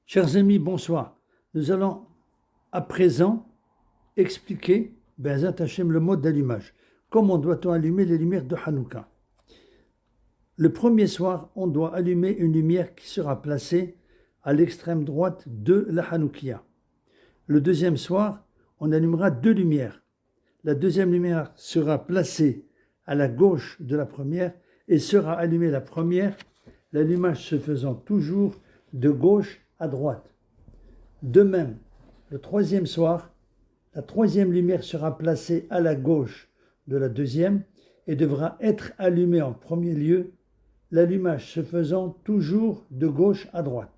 Chers amis, bonsoir. Nous allons à présent expliquer, Be'ezat Hashem, le mode d'allumage. Comment doit-on allumer les lumières de Hanouka? Le premier soir, on doit allumer une lumière qui sera placée à l'extrême droite de la Hanoukia. Le deuxième soir, on allumera deux lumières. La deuxième lumière sera placée à la gauche de la première et sera allumée la première, l'allumage se faisant toujours de gauche à droite. De même, le troisième soir, la troisième lumière sera placée à la gauche de la deuxième et devra être allumée en premier lieu, l'allumage se faisant toujours de gauche à droite.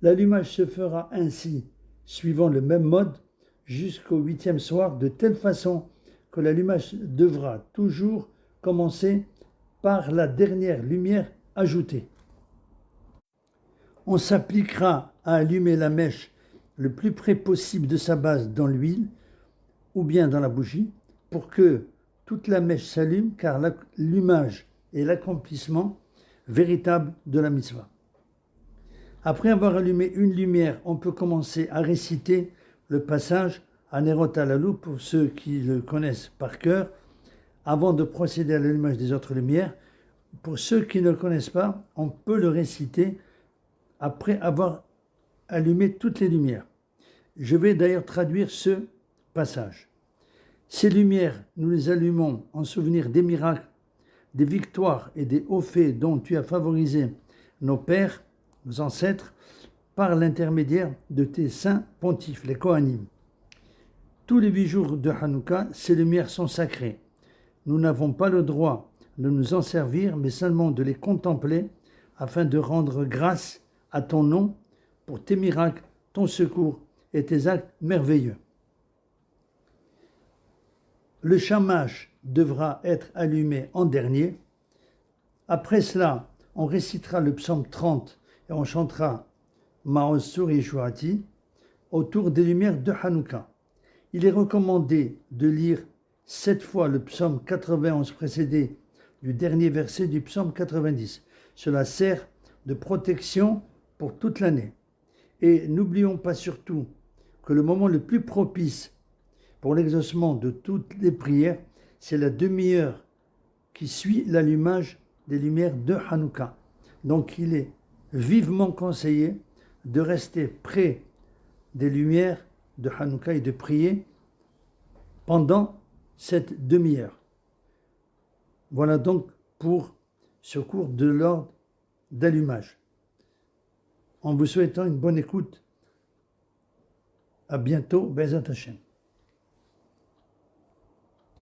L'allumage se fera ainsi, suivant le même mode, jusqu'au huitième soir, de telle façon que l'allumage devra toujours commencer par la dernière lumière ajoutée. On s'appliquera à allumer la mèche le plus près possible de sa base dans l'huile ou bien dans la bougie pour que toute la mèche s'allume, car l'allumage est l'accomplissement véritable de la mitzvah. Après avoir allumé une lumière, on peut commencer à réciter le passage Hanerot Halalou pour ceux qui le connaissent par cœur, avant de procéder à l'allumage des autres lumières. Pour ceux qui ne le connaissent pas, on peut le réciter après avoir allumé toutes les lumières. Je vais d'ailleurs traduire ce passage. Ces lumières, nous les allumons en souvenir des miracles, des victoires et des hauts faits dont tu as favorisé nos pères, nos ancêtres, par l'intermédiaire de tes saints pontifes, les Kohanim. Tous les 8 jours de Hanouka, ces lumières sont sacrées. Nous n'avons pas le droit de nous en servir, mais seulement de les contempler afin de rendre grâce à ton nom pour tes miracles, ton secours et tes actes merveilleux. Le shamash devra être allumé en dernier. Après cela, on récitera le psaume 30 et on chantera Maoz Sur Yeshuati autour des lumières de Hanouka. Il est recommandé de lire 7 fois le psaume 91 précédé du dernier verset du psaume 90. Cela sert de protection pour toute l'année. Et n'oublions pas surtout que le moment le plus propice pour l'exaucement de toutes les prières, c'est la demi-heure qui suit l'allumage des lumières de Hanouka. Donc il est vivement conseillé de rester près des lumières de Hanouka et de prier pendant cette demi-heure. Voilà donc pour ce cours de l'ordre d'allumage. En vous souhaitant une bonne écoute. À bientôt, Be'ezat Hashem.